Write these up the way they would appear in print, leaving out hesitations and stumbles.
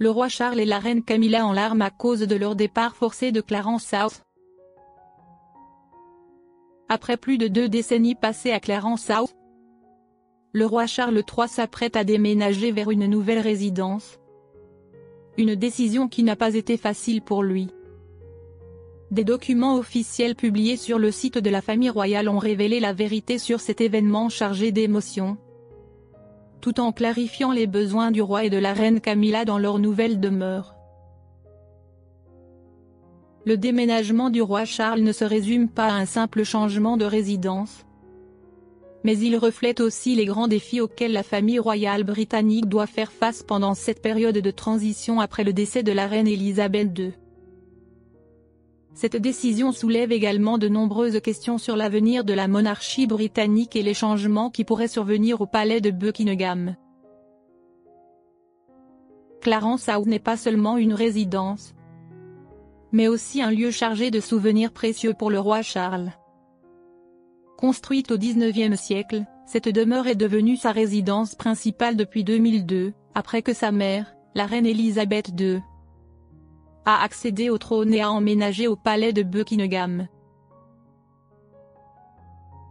Le roi Charles et la reine Camilla en larmes à cause de leur départ forcé de Clarence House. Après plus de 2 décennies passées à Clarence House, le roi Charles III s'apprête à déménager vers une nouvelle résidence. Une décision qui n'a pas été facile pour lui. Des documents officiels publiés sur le site de la famille royale ont révélé la vérité sur cet événement chargé d'émotions, tout en clarifiant les besoins du roi et de la reine Camilla dans leur nouvelle demeure. Le déménagement du roi Charles ne se résume pas à un simple changement de résidence, mais il reflète aussi les grands défis auxquels la famille royale britannique doit faire face pendant cette période de transition après le décès de la reine Elisabeth II. Cette décision soulève également de nombreuses questions sur l'avenir de la monarchie britannique et les changements qui pourraient survenir au palais de Buckingham. Clarence House n'est pas seulement une résidence, mais aussi un lieu chargé de souvenirs précieux pour le roi Charles. Construite au XIXe siècle, cette demeure est devenue sa résidence principale depuis 2002, après que sa mère, la reine Elisabeth II, a accédé au trône et a emménagé au palais de Buckingham.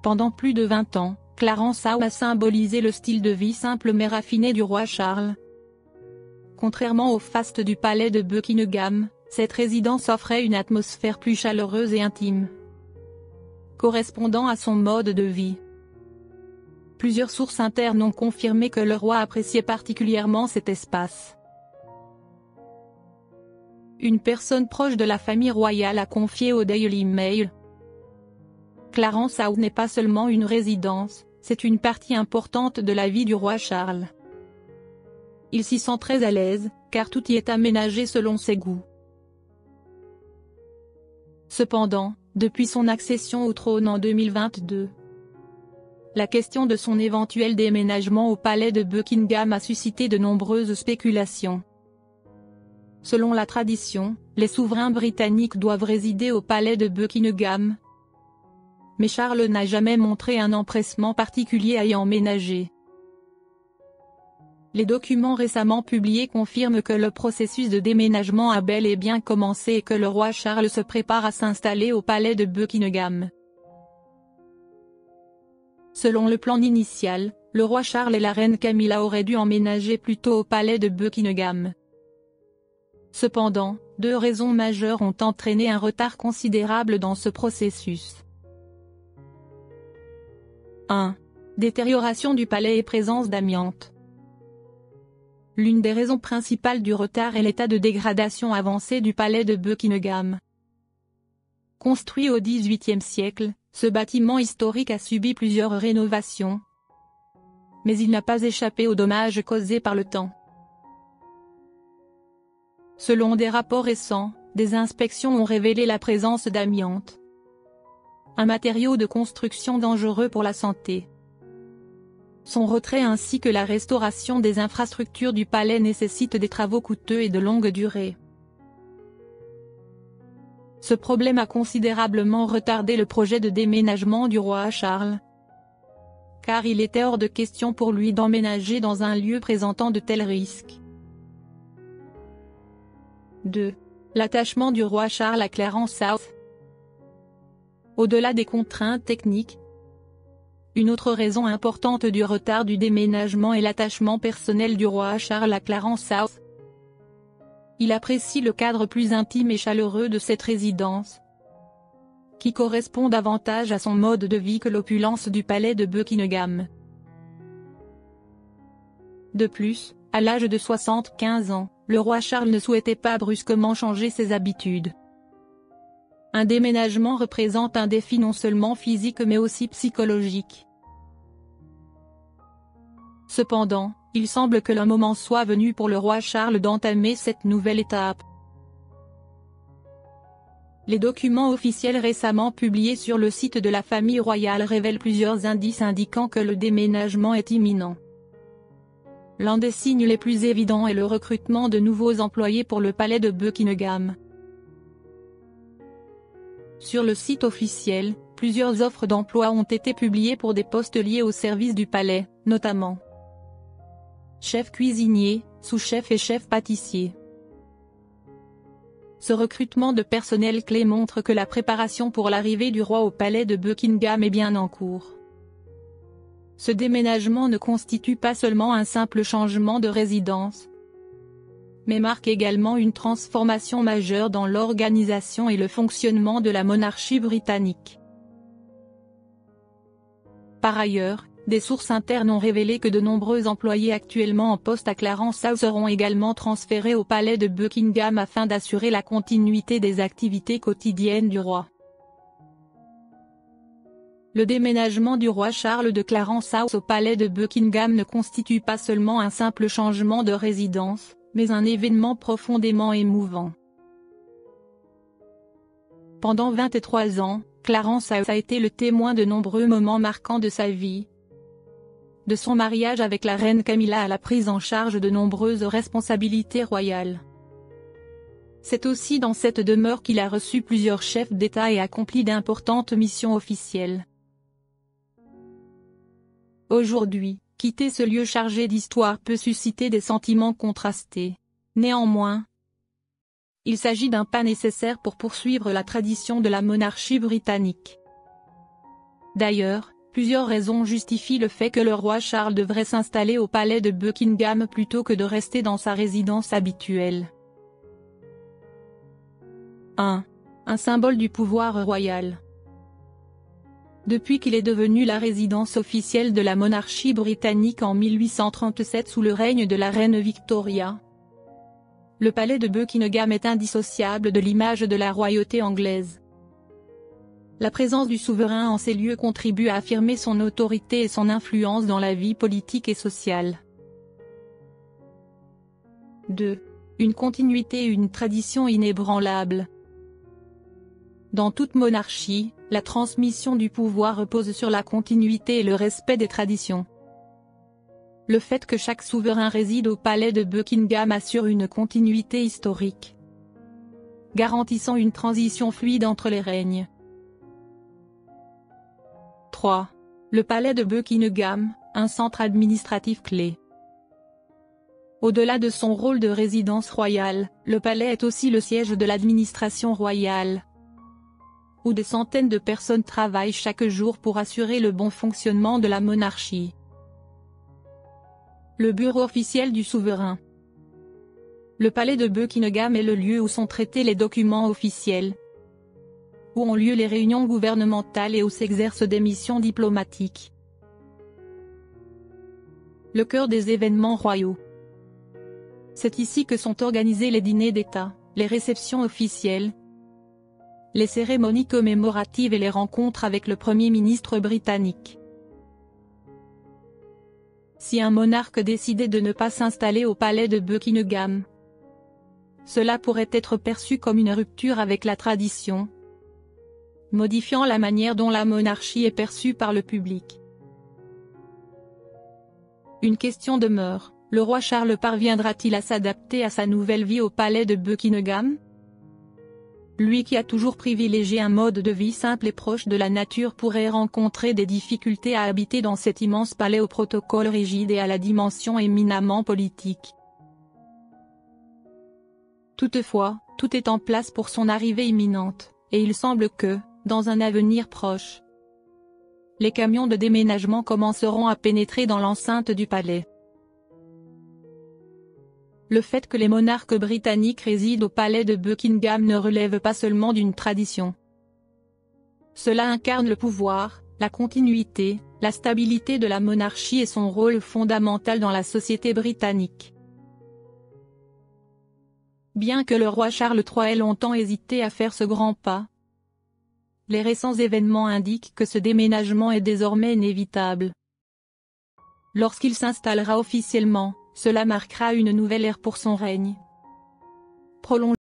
Pendant plus de 20 ans, Clarence House a symbolisé le style de vie simple mais raffiné du roi Charles. Contrairement au faste du palais de Buckingham, cette résidence offrait une atmosphère plus chaleureuse et intime, correspondant à son mode de vie. Plusieurs sources internes ont confirmé que le roi appréciait particulièrement cet espace. Une personne proche de la famille royale a confié au Daily Mail: Clarence House n'est pas seulement une résidence, c'est une partie importante de la vie du roi Charles. Il s'y sent très à l'aise, car tout y est aménagé selon ses goûts. Cependant, depuis son accession au trône en 2022, la question de son éventuel déménagement au palais de Buckingham a suscité de nombreuses spéculations. Selon la tradition, les souverains britanniques doivent résider au palais de Buckingham, mais Charles n'a jamais montré un empressement particulier à y emménager. Les documents récemment publiés confirment que le processus de déménagement a bel et bien commencé et que le roi Charles se prépare à s'installer au palais de Buckingham. Selon le plan initial, le roi Charles et la reine Camilla auraient dû emménager plus tôt au palais de Buckingham. Cependant, 2 raisons majeures ont entraîné un retard considérable dans ce processus. 1. Détérioration du palais et présence d'amiante. L'une des raisons principales du retard est l'état de dégradation avancé du palais de Buckingham. Construit au XVIIIe siècle, ce bâtiment historique a subi plusieurs rénovations, mais il n'a pas échappé aux dommages causés par le temps. Selon des rapports récents, des inspections ont révélé la présence d'amiante, un matériau de construction dangereux pour la santé. Son retrait ainsi que la restauration des infrastructures du palais nécessitent des travaux coûteux et de longue durée. Ce problème a considérablement retardé le projet de déménagement du roi Charles, car il était hors de question pour lui d'emménager dans un lieu présentant de tels risques. 2. L'attachement du roi Charles à Clarence House. Au-delà des contraintes techniques, une autre raison importante du retard du déménagement est l'attachement personnel du roi Charles à Clarence House. Il apprécie le cadre plus intime et chaleureux de cette résidence, qui correspond davantage à son mode de vie que l'opulence du palais de Buckingham. De plus, à l'âge de 75 ans, le roi Charles ne souhaitait pas brusquement changer ses habitudes. Un déménagement représente un défi non seulement physique mais aussi psychologique. Cependant, il semble que le moment soit venu pour le roi Charles d'entamer cette nouvelle étape. Les documents officiels récemment publiés sur le site de la famille royale révèlent plusieurs indices indiquant que le déménagement est imminent. L'un des signes les plus évidents est le recrutement de nouveaux employés pour le palais de Buckingham. Sur le site officiel, plusieurs offres d'emploi ont été publiées pour des postes liés au service du palais, notamment chef cuisinier, sous-chef et chef pâtissier. Ce recrutement de personnel clé montre que la préparation pour l'arrivée du roi au palais de Buckingham est bien en cours. Ce déménagement ne constitue pas seulement un simple changement de résidence, mais marque également une transformation majeure dans l'organisation et le fonctionnement de la monarchie britannique. Par ailleurs, des sources internes ont révélé que de nombreux employés actuellement en poste à Clarence House seront également transférés au palais de Buckingham afin d'assurer la continuité des activités quotidiennes du roi. Le déménagement du roi Charles de Clarence House au palais de Buckingham ne constitue pas seulement un simple changement de résidence, mais un événement profondément émouvant. Pendant 23 ans, Clarence House a été le témoin de nombreux moments marquants de sa vie. De son mariage avec la reine Camilla à la prise en charge de nombreuses responsabilités royales. C'est aussi dans cette demeure qu'il a reçu plusieurs chefs d'État et accompli d'importantes missions officielles. Aujourd'hui, quitter ce lieu chargé d'histoire peut susciter des sentiments contrastés. Néanmoins, il s'agit d'un pas nécessaire pour poursuivre la tradition de la monarchie britannique. D'ailleurs, plusieurs raisons justifient le fait que le roi Charles devrait s'installer au palais de Buckingham plutôt que de rester dans sa résidence habituelle. 1. Un symbole du pouvoir royal. Depuis qu'il est devenu la résidence officielle de la monarchie britannique en 1837 sous le règne de la reine Victoria, le palais de Buckingham est indissociable de l'image de la royauté anglaise. La présence du souverain en ces lieux contribue à affirmer son autorité et son influence dans la vie politique et sociale. 2. Une continuité et une tradition inébranlables. Dans toute monarchie, la transmission du pouvoir repose sur la continuité et le respect des traditions. Le fait que chaque souverain réside au palais de Buckingham assure une continuité historique, garantissant une transition fluide entre les règnes. 3. Le palais de Buckingham, un centre administratif clé. Au-delà de son rôle de résidence royale, le palais est aussi le siège de l'administration royale, où des centaines de personnes travaillent chaque jour pour assurer le bon fonctionnement de la monarchie. Le bureau officiel du souverain. Le palais de Buckingham est le lieu où sont traités les documents officiels, où ont lieu les réunions gouvernementales et où s'exercent des missions diplomatiques. Le cœur des événements royaux. C'est ici que sont organisés les dîners d'État, les réceptions officielles, les cérémonies commémoratives et les rencontres avec le Premier ministre britannique. Si un monarque décidait de ne pas s'installer au palais de Buckingham, cela pourrait être perçu comme une rupture avec la tradition, modifiant la manière dont la monarchie est perçue par le public. Une question demeure, le roi Charles parviendra-t-il à s'adapter à sa nouvelle vie au palais de Buckingham ? Lui qui a toujours privilégié un mode de vie simple et proche de la nature pourrait rencontrer des difficultés à habiter dans cet immense palais au protocole rigide et à la dimension éminemment politique. Toutefois, tout est en place pour son arrivée imminente, et il semble que, dans un avenir proche, les camions de déménagement commenceront à pénétrer dans l'enceinte du palais. Le fait que les monarques britanniques résident au palais de Buckingham ne relève pas seulement d'une tradition. Cela incarne le pouvoir, la continuité, la stabilité de la monarchie et son rôle fondamental dans la société britannique. Bien que le roi Charles III ait longtemps hésité à faire ce grand pas, les récents événements indiquent que ce déménagement est désormais inévitable. Lorsqu'il s'installera officiellement, cela marquera une nouvelle ère pour son règne.